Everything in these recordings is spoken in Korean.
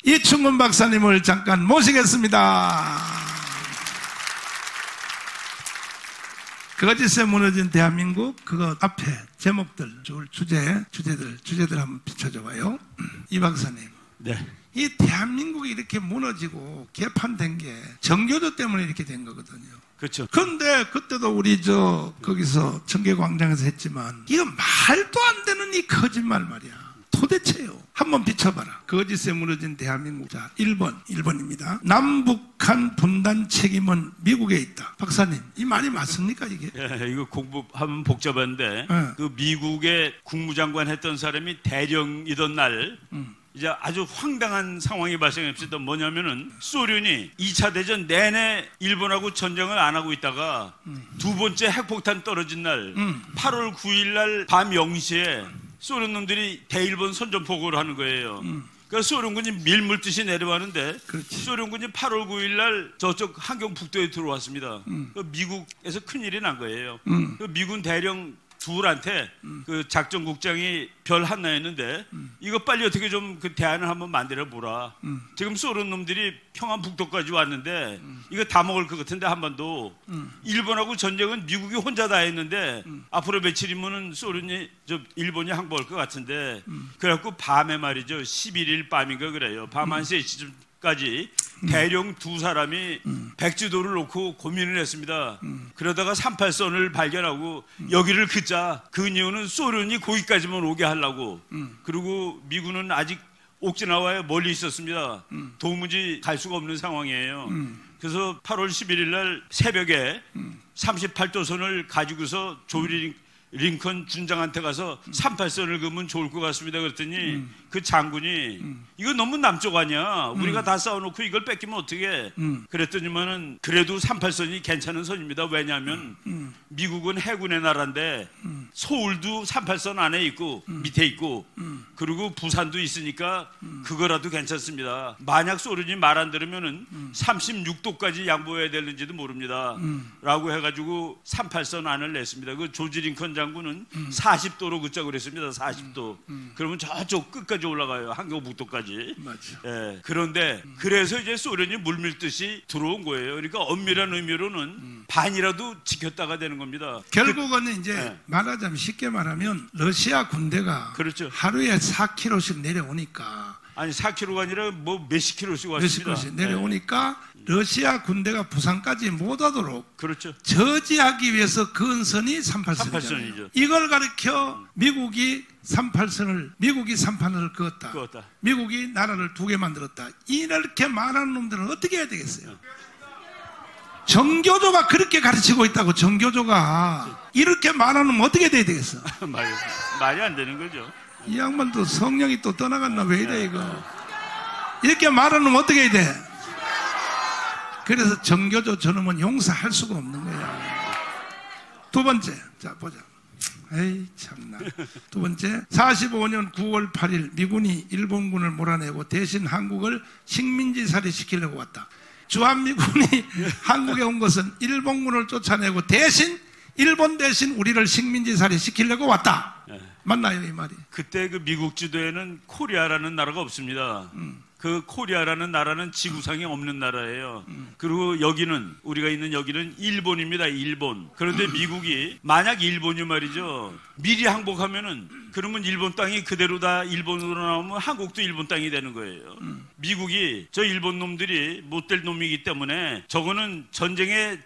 이충근 박사님을 잠깐 모시겠습니다. 거짓에 무너진 대한민국, 그거 앞에 제목들, 주제들 한번 비춰줘봐요. 이 박사님. 네. 이 대한민국이 이렇게 무너지고 개판된 게 정교조 때문에 이렇게 된 거거든요. 그렇죠. 그런데 그때도 우리 거기서 청계광장에서 했지만 이거 말도 안 되는 이 거짓말 말이야. 도대체요. 한번 비춰봐라. 거짓에 무너진 대한민국. 자, 1번입니다. 남북한 분단 책임은 미국에 있다. 박사님, 이 말이 맞습니까, 이게? 예, 이거 공부하면 복잡한데, 그 미국의 국무장관 했던 사람이 대령이던 날, 이제 아주 황당한 상황이 발생했습니다. 뭐냐면은, 소련이 2차 대전 내내 일본하고 전쟁을 안 하고 있다가, 두 번째 핵폭탄 떨어진 날, 8월 9일 날 밤 0시에 소련 놈들이 대일본 선전포고를 하는 거예요. 그러니까 소련군이 밀물듯이 내려가는데, 소련군이 8월 9일 날 저쪽 한경북도에 들어왔습니다. 미국에서 큰일이 난 거예요. 그 미군 대령 둘한테 그 작전국장이 별 하나였는데, 이거 빨리 어떻게 좀 그 대안을 한번 만들어 보라. 지금 소련 놈들이 평안북도까지 왔는데 이거 다 먹을 것 같은데 한반도 일본하고 전쟁은 미국이 혼자 다 했는데 앞으로 며칠이면은 일본이 항복할 것 같은데, 그래갖고 밤에 말이죠, 11일 밤인가 그래요. 밤 한 3시쯤까지 대령 두 사람이 백지도를 놓고 고민을 했습니다. 그러다가 38선을 발견하고 여기를 긋자. 그 이유는 소련이 거기까지만 오게 하려고. 그리고 미군은 아직 옥지나와에 멀리 있었습니다. 도무지 갈 수가 없는 상황이에요. 그래서 8월 11일 날 새벽에 38도선을 가지고서 조일이 링컨 준장한테 가서 38선을 그으면 좋을 것 같습니다. 그랬더니 그 장군이 이거 너무 남쪽 아니야. 우리가 다 싸워놓고 이걸 뺏기면 어떡해. 그랬더니만은 그래도 38선이 괜찮은 선입니다. 왜냐하면 미국은 해군의 나라인데 서울도 38선 안에 있고 밑에 있고 그리고 부산도 있으니까 그거라도 괜찮습니다. 만약 소련이 말 안 들으면은 36도까지 양보해야 되는지도 모릅니다. 라고 해가지고 38선 안을 냈습니다. 그 조지 링컨 장군은 40도로 긋자고 그랬습니다. 40도. 그러면 저쪽 끝까지 올라가요. 한경북도까지. 맞죠. 예. 그런데 그래서 이제 소련이 물밀듯이 들어온 거예요. 그러니까 엄밀한 의미로는 반이라도 지켰다가 되는 겁니다. 결국은 이제 말하자면 쉽게 말하면 러시아 군대가 그렇죠. 하루에 4km씩 내려오니까, 아니 4km가 아니라 뭐 몇십 킬로씩 왔습니다. 몇십 킬로씩 내려오니까 러시아 군대가 부산까지 못 오도록 그렇죠. 저지하기 위해서 그은 선이 38선이죠. 이걸 가리켜 미국이 38선을 그었다. 미국이 나라를 2개 만들었다. 이렇게 말하는 놈들은 어떻게 해야 되겠어요? 정교조가 그렇게 가르치고 있다고. 정교조가 이렇게 말하면 어떻게 돼야 되겠어? 말이 안 되는 거죠. 이 양반도 성령이 또 떠나갔나 왜 이래 이거. 이렇게 말하면 어떻게 해야 돼? 그래서 정교조 저놈은 용서할 수가 없는 거야. 두 번째, 자 보자. 에이 참나. 두 번째, 45년 9월 8일 미군이 일본군을 몰아내고 대신 한국을 식민지살이 시키려고 왔다. 주한미군이 한국에 온 것은 일본군을 쫓아내고 일본 대신 우리를 식민지살이 시키려고 왔다. 맞나요 이 말이? 그때 그 미국 지도에는 코리아라는 나라가 없습니다. 그 코리아라는 나라는 지구상에 없는 나라예요. 그리고 우리가 있는 여기는 일본입니다. 일본. 그런데 미국이 만약 일본이 말이죠, 미리 항복하면은 그러면 일본 땅이 그대로 다 일본으로 나오면 한국도 일본 땅이 되는 거예요. 미국이 저 일본 놈들이 못될 놈이기 때문에 저거는 전쟁에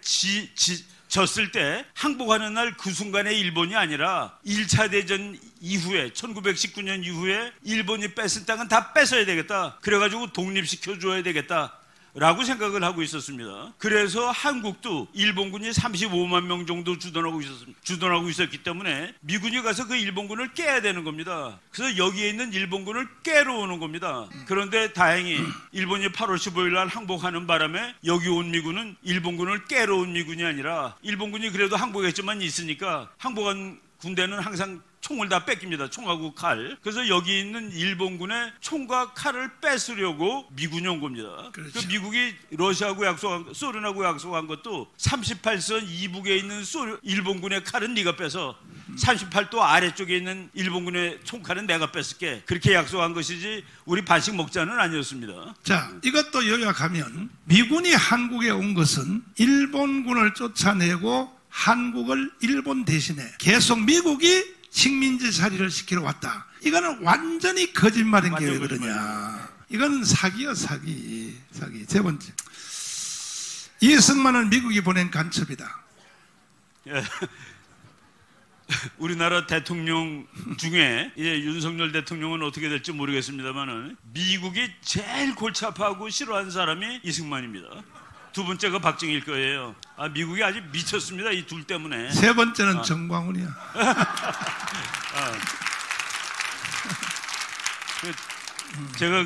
졌을 때 항복하는 날 그 순간에 일본이 아니라 1차 대전 이후에 1919년 이후에 일본이 뺏은 땅은 다 뺏어야 되겠다. 그래가지고 독립시켜줘야 되겠다 라고 생각을 하고 있었습니다. 그래서 한국도 일본군이 35만 명 정도 주둔하고 있었기 때문에 미군이 가서 그 일본군을 깨야 되는 겁니다. 그래서 여기에 있는 일본군을 깨러 오는 겁니다. 그런데 다행히 일본이 8월 15일 날 항복하는 바람에 여기 온 미군은 일본군을 깨러 온 미군이 아니라, 일본군이 그래도 항복했지만 있으니까 항복한 군대는 항상 총을 다 뺏깁니다. 총하고 칼. 그래서 여기 있는 일본군의 총과 칼을 뺏으려고 미군이 온 겁니다. 그렇죠. 그 미국이 소련하고 약속한 것도 38선 이북에 있는 일본군의 칼은 네가 빼서 38도 아래쪽에 있는 일본군의 총칼은 내가 뺏을게. 그렇게 약속한 것이지 우리 반씩 먹자는 아니었습니다. 자, 이것도 요약하면 미군이 한국에 온 것은 일본군을 쫓아내고 한국을 일본 대신에 계속 미국이 식민지 자리를 시키러 왔다. 이거는 완전히 거짓말인 게 왜 그러냐. 이건 사기야, 사기. 세 번째, 이승만은 미국이 보낸 간첩이다. 예. 우리나라 대통령 중에 이제 윤석열 대통령은 어떻게 될지 모르겠습니다만은 미국이 제일 골치 아파하고 싫어하는 사람이 이승만입니다. 두 번째가 박정희일 거예요. 미국이 아주 미쳤습니다. 이 둘 때문에. 세 번째는 정광훈이야. 제가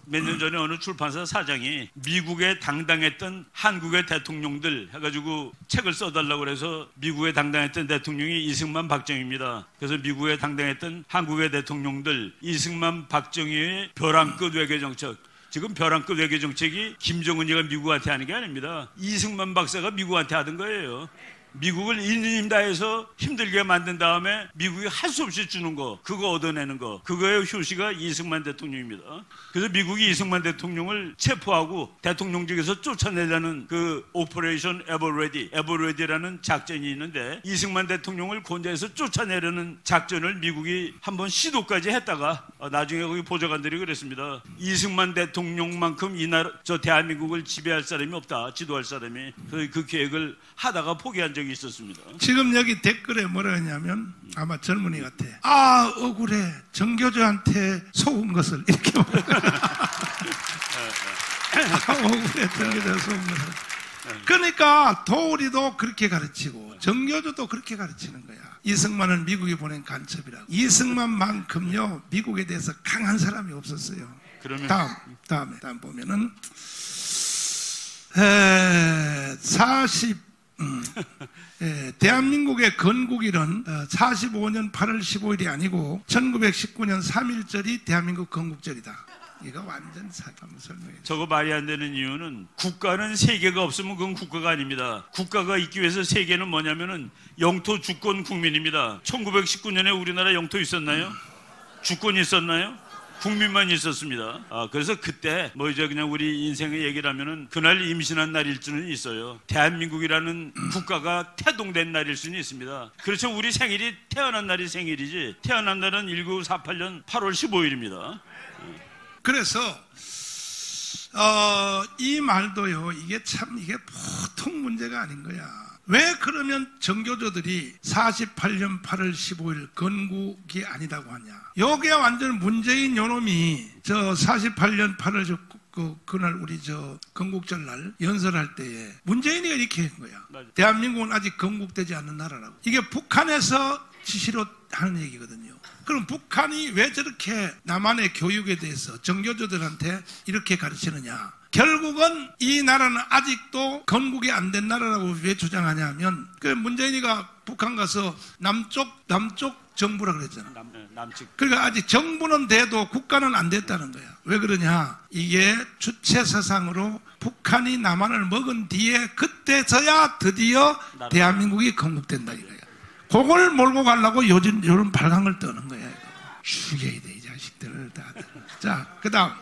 몇 년 전에 어느 출판사 사장이 미국에 당당했던 한국의 대통령들 해가지고 책을 써달라고 그래서 미국에 당당했던 대통령이 이승만, 박정희입니다. 그래서 미국에 당당했던 한국의 대통령들 이승만, 박정희의 벼랑끝 외교정책. 지금 벼랑끝 외교정책이 김정은이가 미국한테 하는 게 아닙니다. 이승만 박사가 미국한테 하던 거예요. 미국을 인임 다해서 힘들게 만든 다음에 미국이 할 수 없이 주는 거, 그거 얻어내는 거, 그거의 효시가 이승만 대통령입니다. 그래서 미국이 이승만 대통령을 체포하고 대통령직에서 쫓아내려는 그 오퍼레이션 에버레디라는 작전이 있는데 나중에 대통령을 곤자해서 쫓아내려는 작전을 미국이 한번 시도까지 했다가 나중에 거기 보좌관들이 그랬습니다. 이승만 대통령만큼 대한민국을 지배할 사람이 없다, 지도할 사람이. 그래서 그 계획을 하다가 포기한 적이 있었습니다. 지금 여기 댓글에 뭐라 했냐면 아마 젊은이 같아. 억울해. 정교조한테 속은 것을 이렇게 억울해. 정교조한테 속은 것을. 그러니까 도우리도 그렇게 가르치고 정교조도 그렇게 가르치는 거야. 이승만은 미국이 보낸 간첩이라고. 이승만만큼요 미국에 대해서 강한 사람이 없었어요. 그러면 다음 보면은 대한민국의 건국일은 45년 8월 15일이 아니고 1919년 3.1절이 대한민국 건국절이다. 이거 완전 사기. 한번 설명해. 저거 말이 안 되는 이유는 국가는 세계가 없으면 그건 국가가 아닙니다. 국가가 있기 위해서 세계는 뭐냐면은 영토 주권 국민입니다. 1919년에 우리나라 영토 있었나요? 주권이 있었나요? 국민만 있었습니다. 그래서 그때 이제 그냥 우리 인생의 얘기를 하면은 그날 임신한 날일 수는 있어요. 대한민국이라는 국가가 태동된 날일 수는 있습니다. 그렇죠. 우리 생일이 태어난 날이 생일이지. 태어난 날은 1948년 8월 15일입니다. 그래서 이 말도요. 이게 보통 문제가 아닌 거야. 왜 그러면 정교조들이 48년 8월 15일 건국이 아니다고 하냐. 요게 완전 문재인 요놈이 48년 8월 그날 우리 건국절 날 연설할 때에 문재인이가 이렇게 한 거야. 맞아. 대한민국은 아직 건국되지 않는 나라라고. 이게 북한에서 지시로 하는 얘기거든요. 그럼 북한이 왜 저렇게 남한의 교육에 대해서 정교조들한테 이렇게 가르치느냐. 결국은 이 나라는 아직도 건국이 안 된 나라라고 왜 주장하냐면 문재인이가 북한 가서 남쪽 정부라 그랬잖아. 남측. 그러니까 아직 정부는 돼도 국가는 안 됐다는 거야. 왜 그러냐? 이게 주체 사상으로 북한이 남한을 먹은 뒤에 그때서야 드디어 대한민국이 건국된다 이거야. 그걸 몰고 가려고 요즘 발광을 떠는 거야. 이거. 죽여야 돼 이 자식들을 다들. 자, 그다음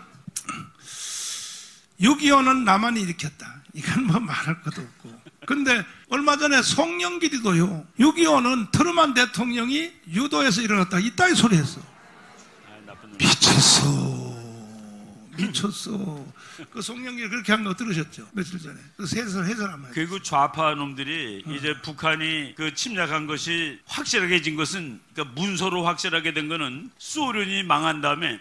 6.25는 남한이 일으켰다. 이건 말할 것도 없고. 근데 얼마 전에 송영길이도요. 6.25는 트루만 대통령이 유도에서 일어났다. 이따위 소리 했어. 미쳤어. 그 송영길 그렇게 한 거 들으셨죠? 며칠 전에. 그 해설 한번. 그리고 좌파 놈들이 이제 북한이 침략한 것이 확실하게 것은 그러니까 문서로 확실하게 된 거는 소련이 망한 다음에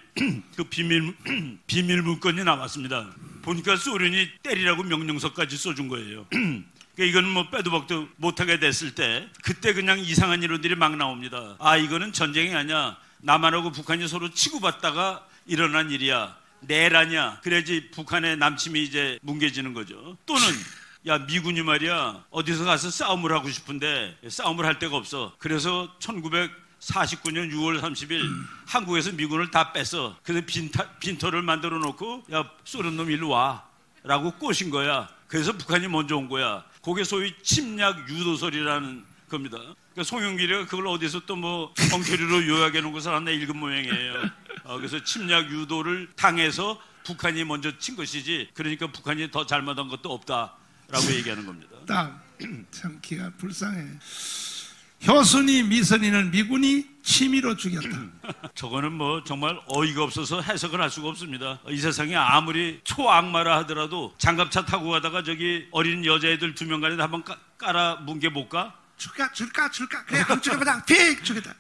그 비밀 문건이 나왔습니다. 보니까 소련이 때리라고 명령서까지 써준 거예요. 그러니까 이거는 빼도 박도 못하게 됐을 때 그때 그냥 이상한 이론들이 막 나옵니다. 이거는 전쟁이 아니야. 남한하고 북한이 서로 치고받다가 일어난 일이야. 내라냐. 그래야지 북한의 남침이 이제 뭉개지는 거죠. 또는 미군이 말이야 어디서 가서 싸움을 하고 싶은데 싸움을 할 데가 없어. 그래서 1949년 6월 30일 한국에서 미군을 다 뺐어. 그래서 빈터를 만들어 놓고 소련 놈 일로 와 라고 꼬신 거야. 그래서 북한이 먼저 온 거야. 그게 소위 침략 유도설이라는 겁니다. 그러니까 송영길이가 그걸 어디서 또 뭐 엉터리로 요약해 놓은 것을 하나 읽은 모양이에요. 그래서 침략 유도를 당해서 북한이 먼저 친 것이지, 그러니까 북한이 더 잘못한 것도 없다라고 얘기하는 겁니다. 참 기가 불쌍해. 효순이 미선이는 미군이 취미로 죽였다. 저거는 뭐 정말 어이가 없어서 해석을 할 수가 없습니다. 이 세상에 아무리 초악마라 하더라도 장갑차 타고 가다가 저기 어린 여자애들 2명 간에 한번 깔아 뭉개 볼까? 줄까? 그래, 안 죽여보자. 픽! 죽였다.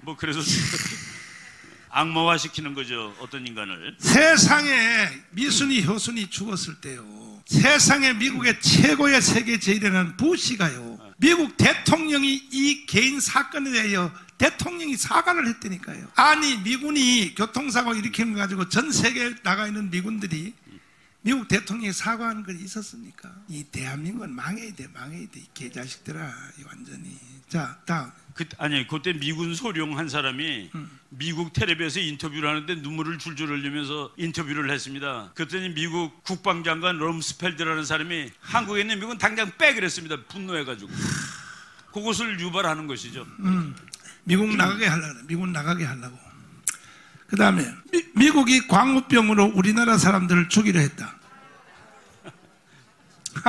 뭐 그래서 악마화 시키는 거죠, 어떤 인간을. 세상에 미순이 효순이 죽었을 때요, 세상에 미국의 최고의 세계 제일이라는 부시가요, 미국 대통령이 이 개인 사건에 대하여 대통령이 사과를 했다니까요. 아니, 미군이 교통사고 일으키는 거 가지고 전 세계에 나가 있는 미군들이 미국 대통령이 사과하는 건 있었습니까? 이 대한민국은 망해야 돼. 이 개자식들아, 완전히. 자, 다음. 그때 미군 소령 한 사람이 미국 텔레비에서 인터뷰를 하는데 눈물을 줄줄 흘리면서 인터뷰를 했습니다. 그랬더니 미국 국방장관 럼스펠드라는 사람이 한국에 있는 미군 당장 빼 그랬습니다. 분노해가지고. 그것을 유발하는 것이죠. 미국 나가게 하려고. 그 다음에 미국이 광우병으로 우리나라 사람들을 죽이려 했다.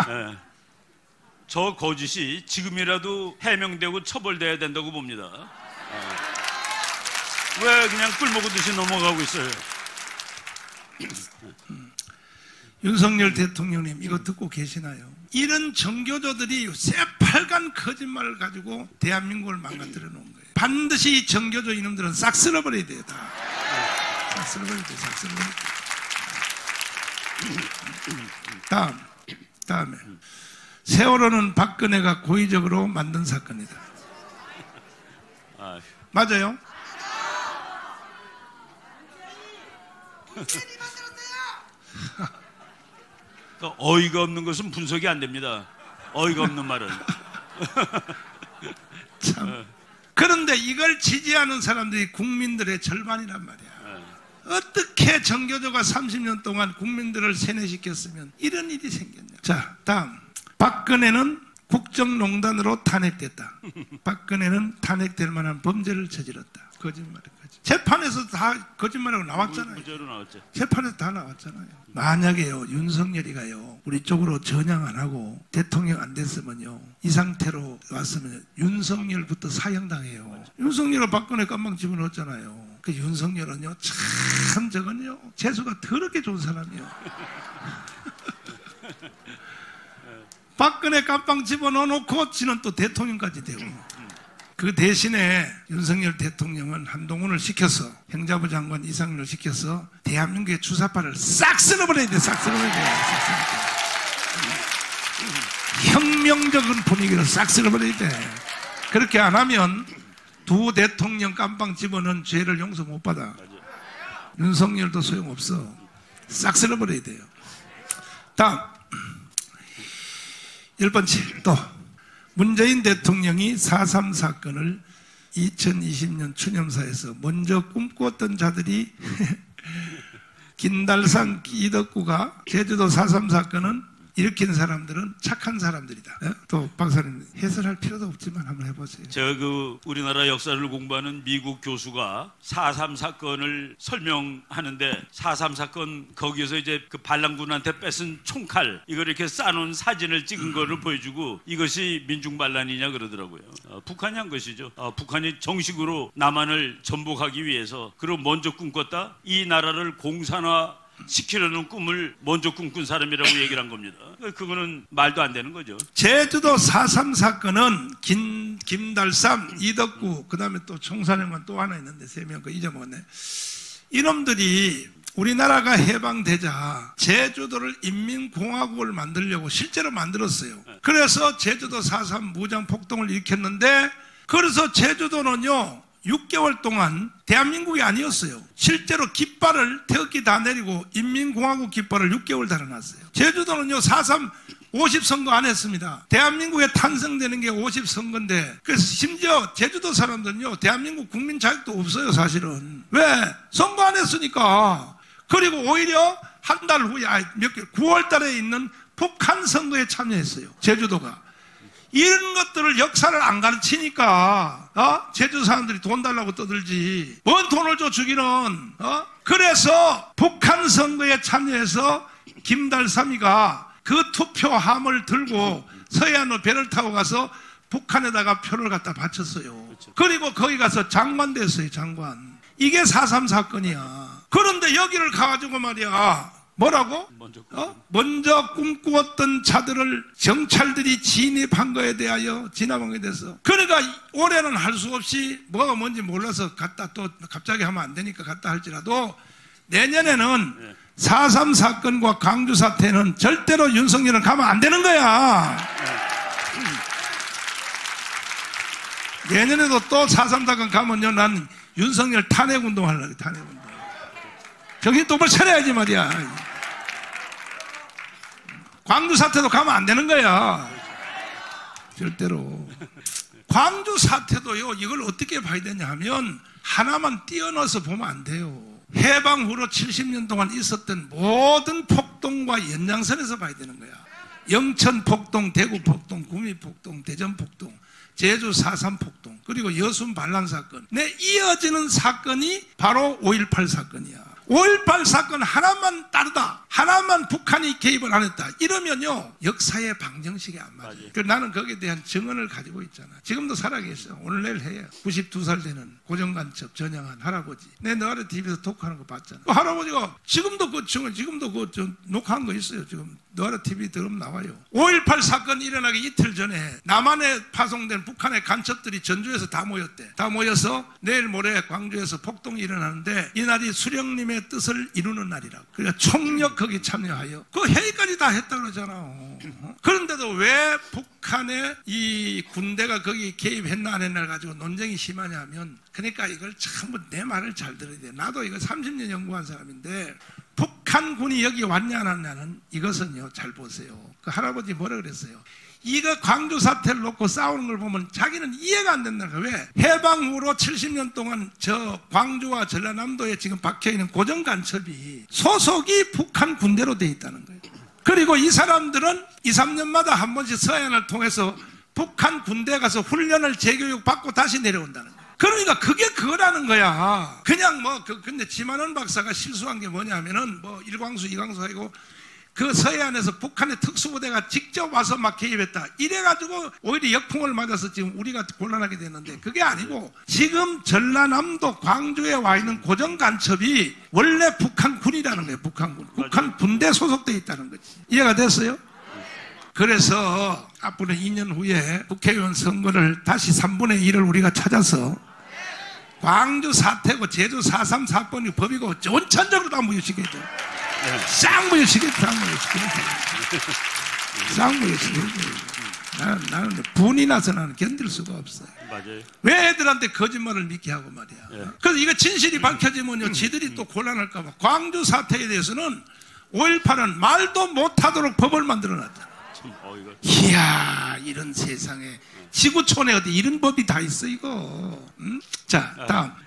네. 저 거짓이 지금이라도 해명되고 처벌돼야 된다고 봅니다. 왜 그냥 꿀먹듯이 넘어가고 있어요? 윤석열 대통령님, 이거 듣고 계시나요? 이런 정교조들이 새빨간 거짓말을 가지고 대한민국을 망가뜨려 놓은 거예요. 반드시 이 정교조 이놈들은 싹 쓸어버려야 돼요. 싹 쓸어버려야 돼요. 다음에 세월호는 박근혜가 고의적으로 만든 사건이다. 맞아요? 어이가 없는 것은 분석이 안 됩니다. 어이가 없는 말은. 참. 그런데 이걸 지지하는 사람들이 국민들의 절반이란 말이야. 어떻게 정교조가 30년 동안 국민들을 세뇌시켰으면 이런 일이 생겼냐. 자, 다음. 박근혜는 국정농단으로 탄핵됐다. 박근혜는 탄핵될 만한 범죄를 저질렀다. 거짓말이지. 재판에서 다 거짓말하고 나왔잖아요. 재판에서 다 나왔잖아요. 만약에요, 윤석열이가요, 우리 쪽으로 전향 안 하고 대통령 안 됐으면요, 이 상태로 왔으면 윤석열부터 사형당해요. 윤석열은 박근혜 깜방 집어넣었잖아요. 그 윤석열은요, 참 저건요, 재수가 더럽게 좋은 사람이요. 박근혜 깜빵 집어넣어놓고 지는 또 대통령까지 되고, 그 대신에 윤석열 대통령은 한동훈을 시켜서, 행자부 장관 이상민을 시켜서 대한민국의 주사파를 싹 쓸어버려야 돼. 싹 쓸어버려야 돼. 혁명적인 분위기를 싹 쓸어버려야 돼. 그렇게 안 하면 두 대통령 깜빵 집어넣은 죄를 용서 못 받아. 윤석열도 소용없어. 싹 쓸어버려야 돼요. 다음, 10번째, 또 문재인 대통령이 4.3 사건을 2020년 추념사에서 먼저 꿈꾸었던 자들이 김달산, 이덕구가 제주도 4.3 사건은 일으킨 사람들은 착한 사람들이다. 또 박사님 해설할 필요도 없지만 한번 해보세요. 제가 우리나라 역사를 공부하는 미국 교수가 4.3 사건을 설명하는데, 4.3 사건 거기에서 이제 그 반란군한테 뺏은 총칼 이걸 이렇게 쌓아놓은 사진을 찍은 거를 보여주고 이것이 민중반란이냐 그러더라고요. 북한이 한 것이죠. 북한이 정식으로 남한을 전복하기 위해서, 그리고 먼저 꿈꿨다. 이 나라를 공산화 시키려는 꿈을 먼저 꿈꾼 사람이라고 얘기를 한 겁니다. 그거는 말도 안 되는 거죠. 제주도 4.3 사건은 김달삼, 이덕구, 그 다음에 또 총사령관 또 하나 있는데 3명 그 잊어먹었네. 이놈들이 우리나라가 해방되자 제주도를 인민공화국을 만들려고 실제로 만들었어요. 그래서 제주도 4.3 무장폭동을 일으켰는데, 그래서 제주도는요 6개월 동안 대한민국이 아니었어요. 실제로 깃발을 태극기 다 내리고 인민공화국 깃발을 6개월 달아놨어요. 제주도는요 4.3 50선거 안 했습니다. 대한민국에 탄생되는 게 50선거인데, 그래서 심지어 제주도 사람들은요 대한민국 국민 자격도 없어요. 사실은. 왜? 선거 안 했으니까. 그리고 오히려 한 달 후에 9월 달에 있는 북한 선거에 참여했어요. 제주도가. 이런 것들을 역사를 안 가르치니까 제주 사람들이 돈 달라고 떠들지. 뭔 돈을 줘 주기는. 그래서 북한 선거에 참여해서 김달삼이가 그 투표함을 들고 서해안으로 배를 타고 가서 북한에다가 표를 갖다 바쳤어요. 그리고 거기 가서 장관 됐어요. 장관. 이게 4.3 사건이야. 그런데 여기를 가가지고 말이야, 뭐라고? 먼저 꿈꾸었던 자들을 경찰들이 진입한 거에 대해서. 그러니까 올해는 할 수 없이 뭐가 뭔지 몰라서 갔다 또 갑자기 하면 안 되니까 갔다 할지라도 내년에는 4.3 사건과 광주 사태는 절대로 윤석열은 가면 안 되는 거야. 내년에도 또 4.3 사건 가면요, 난 윤석열 탄핵운동 하려고. 탄핵운동. 정신 똑바로 차려야지 말이야. 광주 사태도 가면 안 되는 거야. 절대로. 광주 사태도요, 이걸 어떻게 봐야 되냐 하면 하나만 띄어넣어서 보면 안 돼요. 해방 후로 70년 동안 있었던 모든 폭동과 연장선에서 봐야 되는 거야. 영천 폭동, 대구 폭동, 구미 폭동, 대전 폭동, 제주 4.3 폭동, 그리고 여순 반란 사건. 이어지는 사건이 바로 5.18 사건이야. 5.18 사건 하나만 다르다, 하나만 북한이 개입을 안 했다, 이러면요 역사의 방정식이 안 맞아요. 나는 거기에 대한 증언을 가지고 있잖아. 지금도 살아계셔. 오늘 내일 해요. 92살 되는 고정간첩 전향한 할아버지. 내 너아래 TV에서 토크하는 거 봤잖아. 그 할아버지가 지금도 그 증언, 지금도 그 녹화한 거 있어요. 지금 너아래 TV 들으면 나와요. 5.18 사건 일어나기 이틀 전에 남한에 파송된 북한의 간첩들이 전주에서 다 모였대. 다 모여서 내일 모레 광주에서 폭동이 일어나는데 이날이 수령님의 뜻을 이루는 날이라고. 그러니까 총력 거기 참여하여 그 회의까지 다 했다 그러잖아. 그런데도 왜 북한의 이 군대가 거기 개입했나 안 했나 가지고 논쟁이 심하냐면, 그러니까 이걸 참 내 말을 잘 들어야 돼. 나도 이거 30년 연구한 사람인데 북한군이 여기 왔냐 안 왔냐는 이것은요, 잘 보세요. 그 할아버지 뭐라 그랬어요? 이거 광주 사태를 놓고 싸우는 걸 보면 자기는 이해가 안 된다는 거예요. 왜? 해방 후로 70년 동안 저 광주와 전라남도에 지금 박혀있는 고정간첩이 소속이 북한 군대로 돼 있다는 거예요. 그리고 이 사람들은 2, 3년마다 한 번씩 서해안을 통해서 북한 군대에 가서 훈련을 재교육 받고 다시 내려온다는 거예요. 그러니까 그게 그거라는 거야. 그냥 근데 지만원 박사가 실수한 게 뭐냐면은 일광수, 이광수 하고 그 서해안에서 북한의 특수부대가 직접 와서 막 개입했다, 이래가지고 오히려 역풍을 맞아서 지금 우리가 곤란하게 됐는데, 그게 아니고 지금 전라남도 광주에 와 있는 고정간첩이 원래 북한군이라는 거예요. 북한군. 북한 군대 소속돼 있다는 거지. 이해가 됐어요? 그래서 앞으로 2년 후에 국회의원 선거를 다시 3분의 1을 우리가 찾아서 광주 사태고 제주 4.3 사건이 법이고 원천적으로 다 무효시켜야 돼. 쌍무효시켜야 돼. 쌍무효시켜야 돼. 나는 분이 나서 나는 견딜 수가 없어요. 맞아요. 왜 애들한테 거짓말을 믿게 하고 말이야. 그래서 이거 진실이 밝혀지면요, 지들이 또 곤란할까봐. 광주 사태에 대해서는 5.18은 말도 못하도록 법을 만들어놨잖아. 이야, 이런 세상에 지구촌에 어디 이런 법이 다 있어 이거. 응? 자,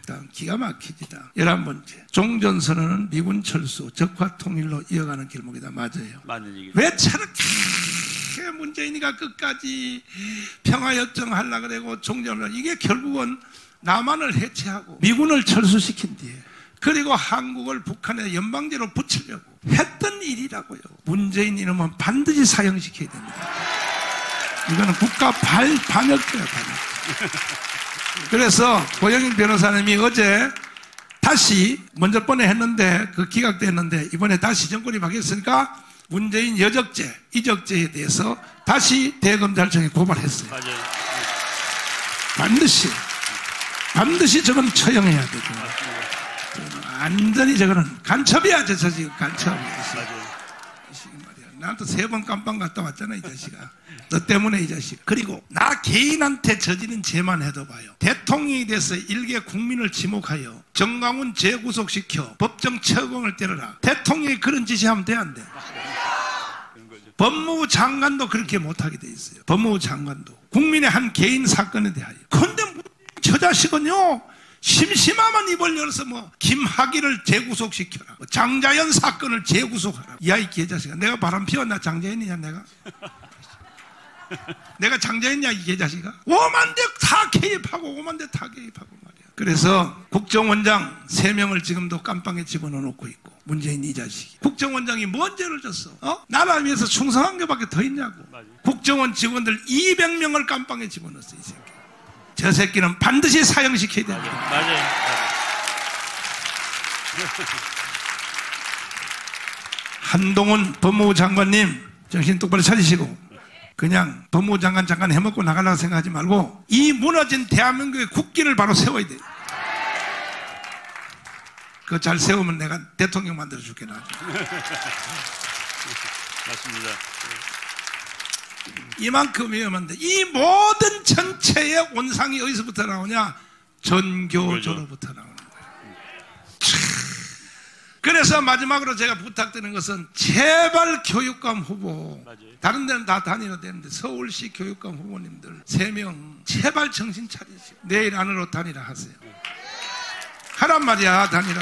다음 기가 막히지다. 11번째, 종전선언은 미군 철수, 적화 통일로 이어가는 길목이다. 맞아요. 맞는 얘기죠. 왜 저렇게 문재인이가 끝까지 평화협정 하려고 그러고 종전을, 이게 결국은 남한을 해체하고 미군을 철수시킨 뒤에 그리고 한국을 북한의 연방제로 붙이려고 했던 일이라고요. 문재인 이놈은 반드시 사형시켜야 됩니다. 이거는 국가 반역죄야, 반역죄. 그래서 고영인 변호사님이 어제 다시 먼저 번에 했는데 그 기각됐는데 이번에 다시 정권이 바뀌었으니까 문재인 여적죄, 이적죄에 대해서 다시 대검찰청에 고발했어요. 맞아요. 반드시 저건 처형해야 되죠. 완전히 저거는 간첩이야. 저 지금 간첩이야. 나한테 3번 깜빵 갔다 왔잖아, 이 자식아. 너 때문에, 이 자식. 그리고 나 개인한테 저지른 죄만 해도 봐요. 대통령이 돼서 일개 국민을 지목하여 정광훈 재구속시켜 법정 처형을 때려라. 대통령이 그런 짓이하면 돼, 안 돼? 법무부 장관도 그렇게 못하게 돼 있어요. 법무부 장관도 국민의 한 개인 사건에 대하여. 근데 저 자식은요, 심심하면 입을 열어서 김학의를 재구속시켜라, 장자연 사건을 재구속하라. 야, 이 개자식아, 내가 바람 피웠나? 장자연이냐 내가? 내가 장자였냐 이 개자식아? 5만 대 다 개입하고 5만 대 다 개입하고 말이야. 그래서 국정원장 3명을 지금도 깜빵에 집어넣고 있고, 문재인 이 자식이. 국정원장이 뭔 죄를 졌어? 나라 위해서 충성한 게밖에 더 있냐고. 맞아. 국정원 직원들 200명을 깜빵에 집어넣었어, 이 새끼. 저 새끼는 반드시 사형시켜야 된다. 맞아요. 한동훈 법무부 장관님, 정신 똑바로 차리시고, 그냥 법무부 장관 잠깐 해먹고 나가려고 생각하지 말고, 이 무너진 대한민국의 국기를 바로 세워야 돼. 그거 잘 세우면 내가 대통령 만들어줄게, 나. 맞습니다. 이만큼 위험한데, 이 모든 전체의 원상이 어디서부터 나오냐? 전교조로부터 나오는 거예요. 그래서 마지막으로 제가 부탁드리는 것은, 제발 교육감 후보, 맞아요. 다른 데는 다 단일화 되는데 서울시 교육감 후보님들 3명 제발 정신 차리시고 내일 안으로 단일화 하세요. 하란 말이야, 단일화.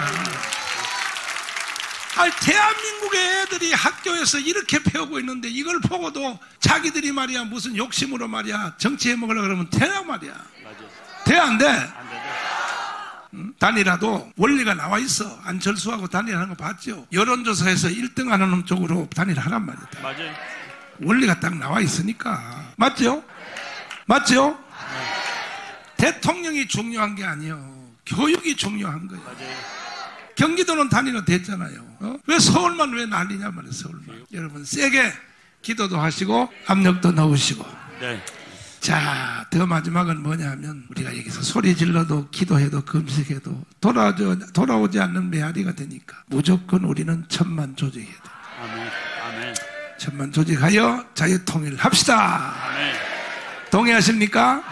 대한민국의 애들이 학교에서 이렇게 배우고 있는데 이걸 보고도 자기들이 말이야 무슨 욕심으로 말이야 정치해 먹으려고 그러면 되냐 말이야. 돼, 안 돼? 안 돼. 단일화도 원리가 나와 있어. 안철수하고 단일화하는 거 봤죠? 여론조사에서 1등 하는 놈 쪽으로 단일화하란 말이야. 맞아요. 원리가 딱 나와 있으니까. 맞죠? 맞죠? 대통령이 중요한 게 아니에요. 교육이 중요한 거예요. 맞아요. 경기도는 단일화 됐잖아요. 왜 서울만 왜 난리냐 말이에요, 서울만. 여러분, 세게 기도도 하시고, 압력도 넣으시고. 네. 자, 더 마지막은 뭐냐 하면, 우리가 여기서 소리 질러도, 기도해도, 금식해도, 돌아오지 않는 메아리가 되니까, 무조건 우리는 천만 조직해야 돼. 아멘. 아멘. 천만 조직하여 자유통일 합시다. 아멘. 동의하십니까?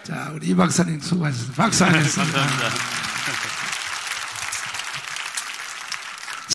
자, 우리 이 박사님 수고하셨습니다. 박수 하셨습니다. 감사합니다.